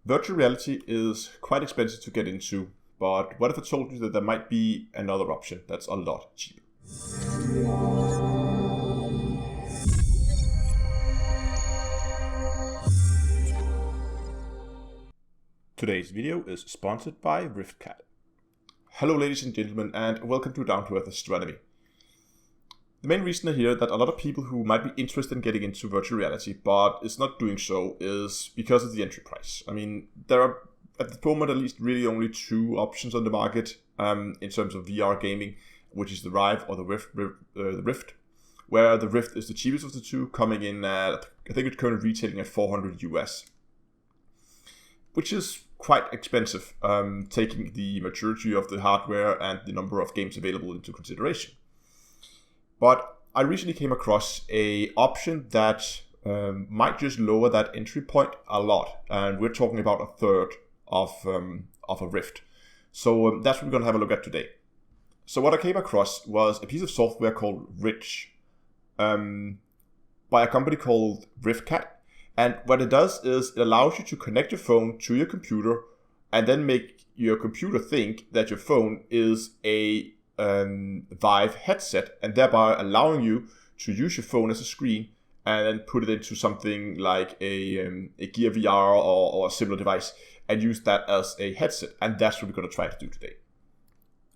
Virtual reality is quite expensive to get into, but what if I told you that there might be another option that's a lot cheaper? Today's video is sponsored by VRidge. Hello ladies and gentlemen, and welcome to Down to Earth Astronomy. The main reason I hear that a lot of people who might be interested in getting into virtual reality but is not doing so is because of the entry price. I mean, there are at the moment at least really only two options on the market in terms of VR gaming, which is the Rive or the Rift, where the Rift is the cheapest of the two, coming in at, I think it's currently retailing at $400 US, which is quite expensive, taking the maturity of the hardware and the number of games available into consideration. But I recently came across a option that might just lower that entry point a lot, and we're talking about a third of a Rift. So that's what we're going to have a look at today. So what I came across was a piece of software called VRidge by a company called VRidge. And what it does is it allows you to connect your phone to your computer and then make your computer think that your phone is a Vive headset, and thereby allowing you to use your phone as a screen and then put it into something like a Gear VR or a similar device and use that as a headset. And that's what we're going to try to do today.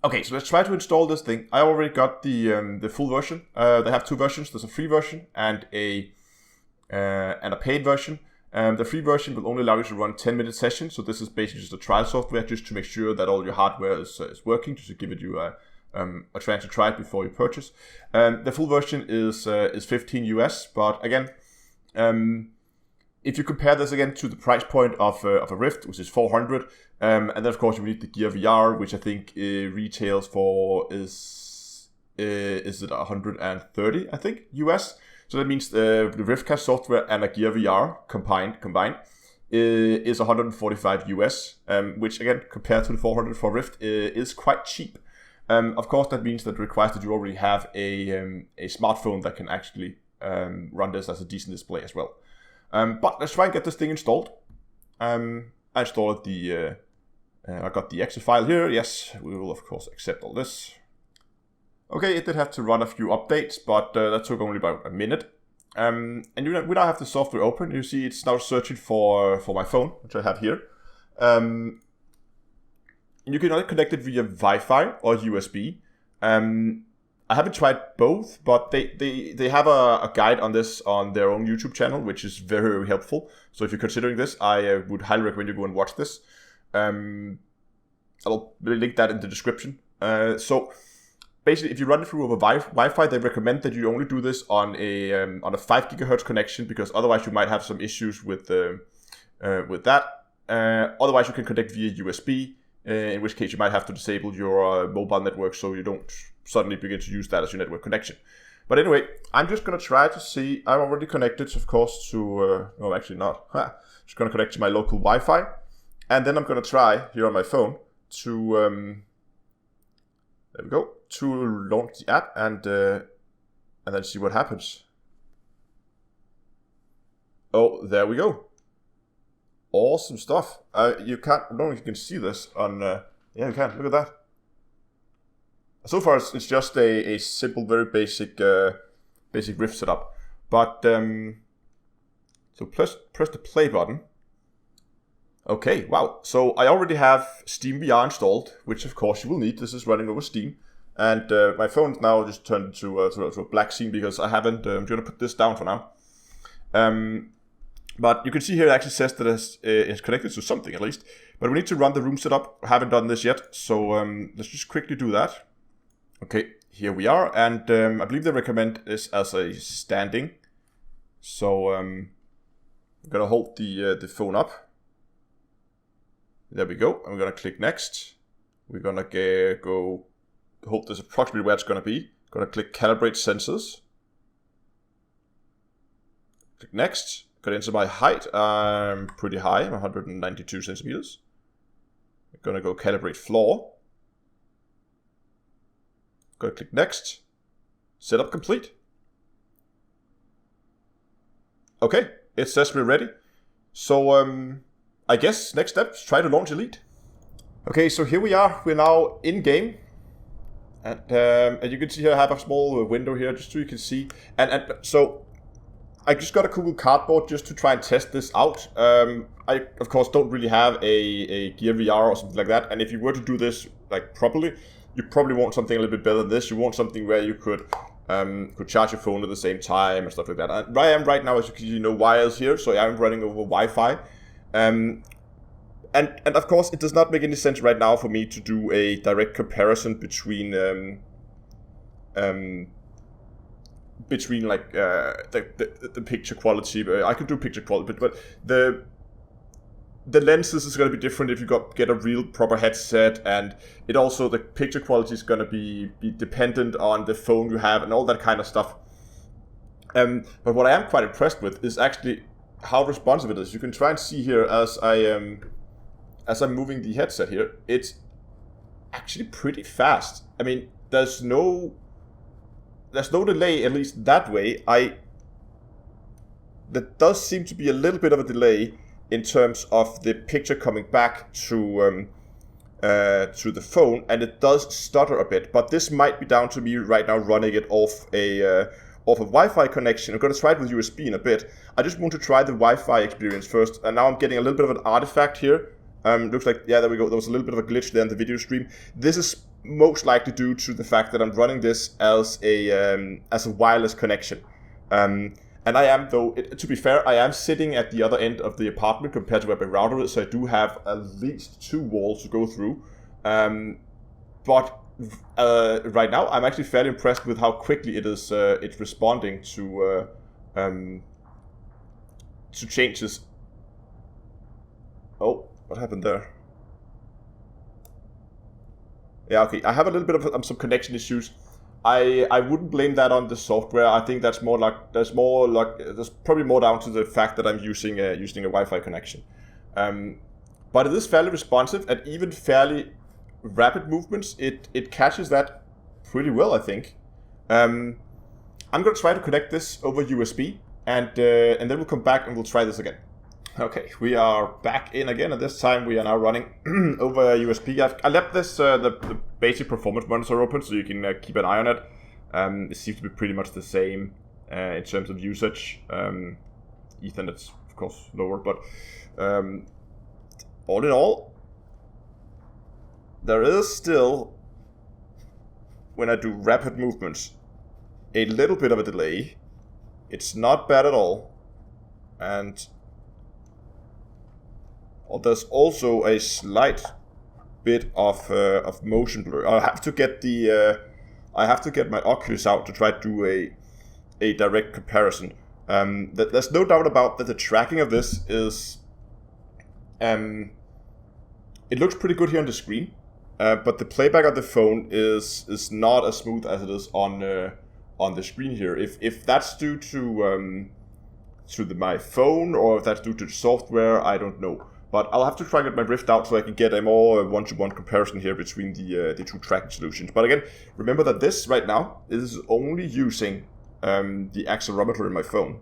Okay, so let's try to install this thing. I already got the full version. They have two versions. There's a free version and a paid version. The free version will only allow you to run 10-minute sessions. So this is basically just a trial software just to make sure that all your hardware is working, just to give it you a chance to try it before you purchase. The full version is $15 US, but again, if you compare this again to the price point of a Rift, which is $400, and then of course you need the Gear VR, which I think retails for is it $130, I think, US. So that means the VRidge software and a Gear VR combined is $145 US, which again, compared to the $400 for Rift, is quite cheap. Of course, that means that it requires that you already have a smartphone that can actually run this as a decent display as well. But let's try and get this thing installed. I installed I got the exe file here. Yes, we will of course accept all this. Okay, it did have to run a few updates, but that took only about a minute. And we now have the software open. You see it's now searching for my phone, which I have here. You can either connect it via Wi-Fi or USB. I haven't tried both, but they have a guide on this on their own YouTube channel, which is very, very helpful. So if you're considering this, I would highly recommend you go and watch this. I'll link that in the description. So basically, if you run it through a Wi-Fi, they recommend that you only do this on a 5 gigahertz connection, because otherwise you might have some issues with that. Otherwise, you can connect via USB. In which case you might have to disable your mobile network so you don't suddenly begin to use that as your network connection. But anyway, I'm just going to try to see. I'm already connected, of course, to... no, actually not. Just going to connect to my local Wi-Fi. And then I'm going to try, here on my phone, to... there we go. To launch the app and then see what happens. Oh, there we go. Awesome stuff. You can't. I don't know if you can see this on. Yeah, you can. Look at that. So far, it's just a simple, very basic Rift setup. But so press the play button. Okay. Wow. So I already have Steam VR installed, which of course you will need. This is running over Steam, and my phone is now just turned into a black scene because I haven't. I'm going to put this down for now. But you can see here it actually says that it's connected to something at least. But we need to run the room setup. I haven't done this yet, so let's just quickly do that. Okay, here we are, and I believe they recommend this as a standing. So I'm gonna hold the phone up. There we go. I'm gonna click next. We're gonna go hold this approximately where it's gonna be. Gonna click calibrate sensors. Click next. Got into my height. I'm pretty high. I'm 192 centimeters. I'm gonna go calibrate floor. Go click next. Setup complete. Okay, it says we're ready. So I guess next step is try to launch Elite. Okay, so here we are. We're now in game. And you can see here I have a small window here just so you can see. And so I just got a Google Cardboard just to try and test this out. I, of course, don't really have a Gear VR or something like that. And if you were to do this like properly, you probably want something a little bit better than this. You want something where you could charge your phone at the same time and stuff like that. And I am right now, as you can see, wires here, so I am running over Wi-Fi. And of course, it does not make any sense right now for me to do a direct comparison between like the picture quality. I can do picture quality, but the lenses is going to be different if you get a real proper headset, and it also, the picture quality is going to be dependent on the phone you have and all that kind of stuff. But what I am quite impressed with is actually how responsive it is. You can try and see here as I'm moving the headset here, it's actually pretty fast. I mean, there's no delay, at least that way. There does seem to be a little bit of a delay in terms of the picture coming back to the phone, and it does stutter a bit. But this might be down to me right now running it off a Wi-Fi connection. I'm going to try it with USB in a bit. I just want to try the Wi-Fi experience first, and now I'm getting a little bit of an artifact here. Looks like, yeah, there we go. There was a little bit of a glitch there in the video stream. This is most likely due to the fact that I'm running this as a wireless connection. And I am, though, to be fair, I am sitting at the other end of the apartment compared to where my router is, so I do have at least 2 walls to go through. But right now, I'm actually fairly impressed with how quickly it's responding to changes. Oh, what happened there? Yeah, okay. I have a little bit of some connection issues. I wouldn't blame that on the software. I think that's probably more down to the fact that I'm using a Wi-Fi connection. But it is fairly responsive, and even fairly rapid movements. It catches that pretty well, I think. I'm going to try to connect this over USB, and then we'll come back and we'll try this again. Okay, we are back in again, and this time we are now running over USB. I left this the basic performance monitor open so you can keep an eye on it. It seems to be pretty much the same in terms of usage. Ethernet's of course lower, but all in all, there is still, when I do rapid movements, a little bit of a delay. It's not bad at all, and there's also a slight bit of motion blur. I have to get my Oculus out to try to do a direct comparison. There's no doubt about that the tracking of this is it looks pretty good here on the screen, but the playback of the phone is not as smooth as it is on the screen here. If that's due to my phone or if that's due to the software, I don't know. But I'll have to try and get my Rift out so I can get a more one-to-one comparison here between the two tracking solutions. But again, remember that this right now is only using the accelerometer in my phone.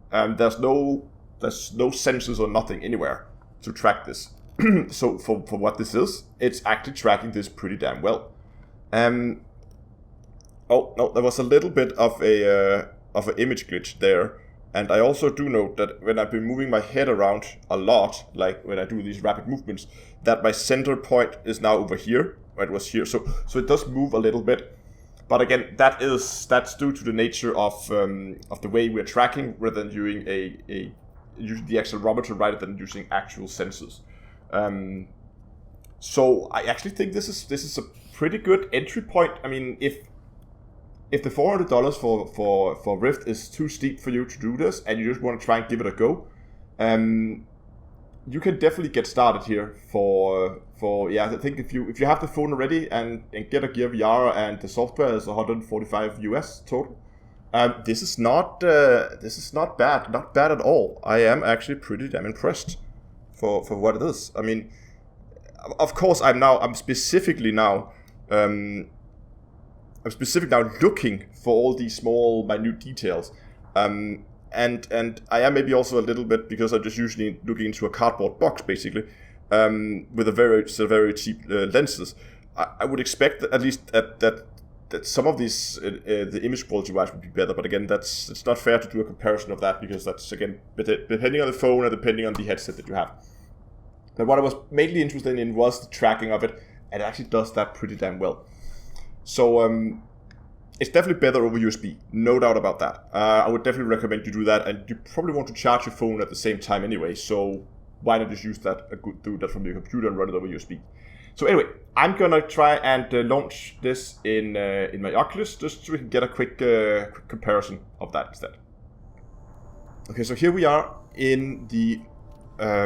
There's no sensors or nothing anywhere to track this. So for what this is, it's actually tracking this pretty damn well. Oh no, there was a little bit of an image glitch there. And I also do note that when I've been moving my head around a lot, like when I do these rapid movements, that my center point is now over here, where it was here. So it does move a little bit. But again, that's due to the nature of the way we're tracking, rather than using using the accelerometer rather than using actual sensors. So I actually think this is a pretty good entry point. I mean, if the $400 for Rift is too steep for you to do this, and you just want to try and give it a go, you can definitely get started here for I think if you have the phone already and get a Gear VR and the software is $145 US total, this is not bad, not bad at all. I am actually pretty damn impressed for what it is. I mean, of course, I'm specifically now looking for all these small, minute details. And and I am maybe also a little bit, because I'm just usually looking into a cardboard box basically, with a very cheap lenses. I would expect that at least that some of these the image quality wise would be better, but again, it's not fair to do a comparison of that, because that's again depending on the phone and depending on the headset that you have. But what I was mainly interested in was the tracking of it, and it actually does that pretty damn well. So it's definitely better over USB, no doubt about that. I would definitely recommend you do that, and you probably want to charge your phone at the same time anyway, so why not just use that, do that from your computer and run it over USB. So anyway, I'm gonna try and launch this in my Oculus, just so we can get a quick comparison of that instead. Okay, so here we are in the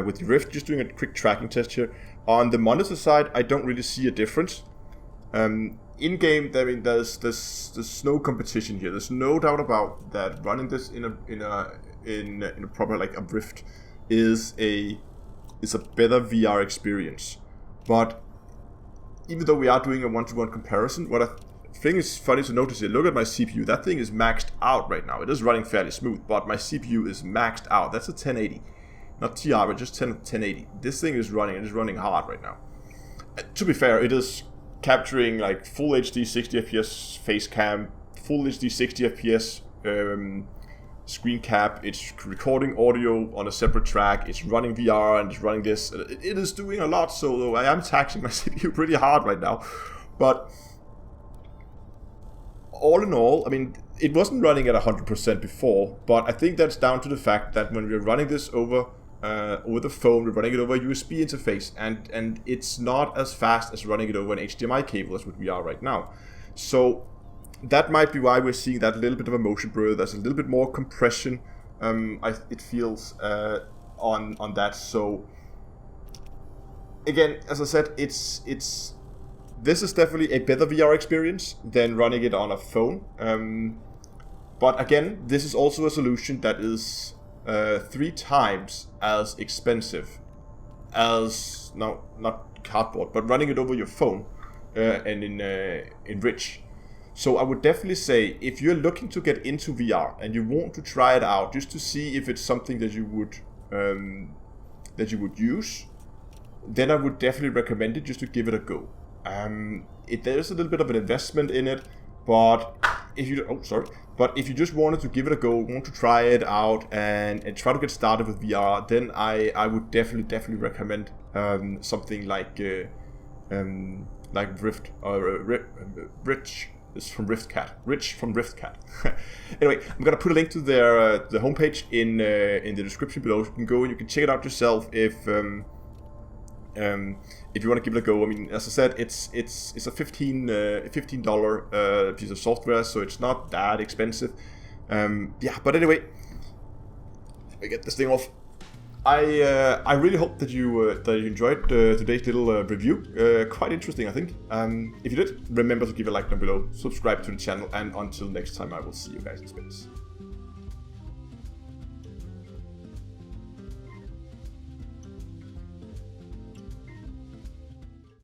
with the Rift, just doing a quick tracking test here. On the monitor side, I don't really see a difference. In game, I mean, there's no competition here. There's no doubt about that. Running this in a proper like a Rift is a better VR experience. But even though we are doing a one-to-one comparison, what I think is funny to notice here, look at my CPU. That thing is maxed out right now. It is running fairly smooth, but my CPU is maxed out. That's a 1080. Not TI, but just 1080. This thing is running, it is running hard right now. To be fair, it is capturing like full HD 60 FPS face cam, full HD 60 FPS screen cap. It's recording audio on a separate track. It's running VR and it's running this. It is doing a lot, so I am taxing my CPU pretty hard right now. But all in all, I mean, it wasn't running at 100% before, but I think that's down to the fact that when we're running this over the phone, we're running it over a USB interface, and it's not as fast as running it over an HDMI cable as what we are right now. So that might be why we're seeing that little bit of a motion blur. There's a little bit more compression, it feels, on that. So again, as I said, this is definitely a better VR experience than running it on a phone. But again, this is also a solution that is 3 times as expensive as, no, not cardboard, but running it over your phone and in VRidge. So I would definitely say, if you're looking to get into VR and you want to try it out just to see if it's something that you would use, then I would definitely recommend it just to give it a go. There's a little bit of an investment in it, but if you just wanted to give it a go, want to try it out and try to get started with VR, then I would definitely recommend something like Rift or VRidge. This is from VRidge from RiftCat. Anyway, I'm gonna put a link to their the homepage in the description below. You can go and you can check it out yourself if you want to give it a go. I mean, as I said, it's a $15 piece of software, so it's not that expensive. Yeah, but anyway, I get this thing off. I really hope that you enjoyed today's little review. Quite interesting, I think. If you did, remember to give a like down below, subscribe to the channel, and until next time, I will see you guys in space.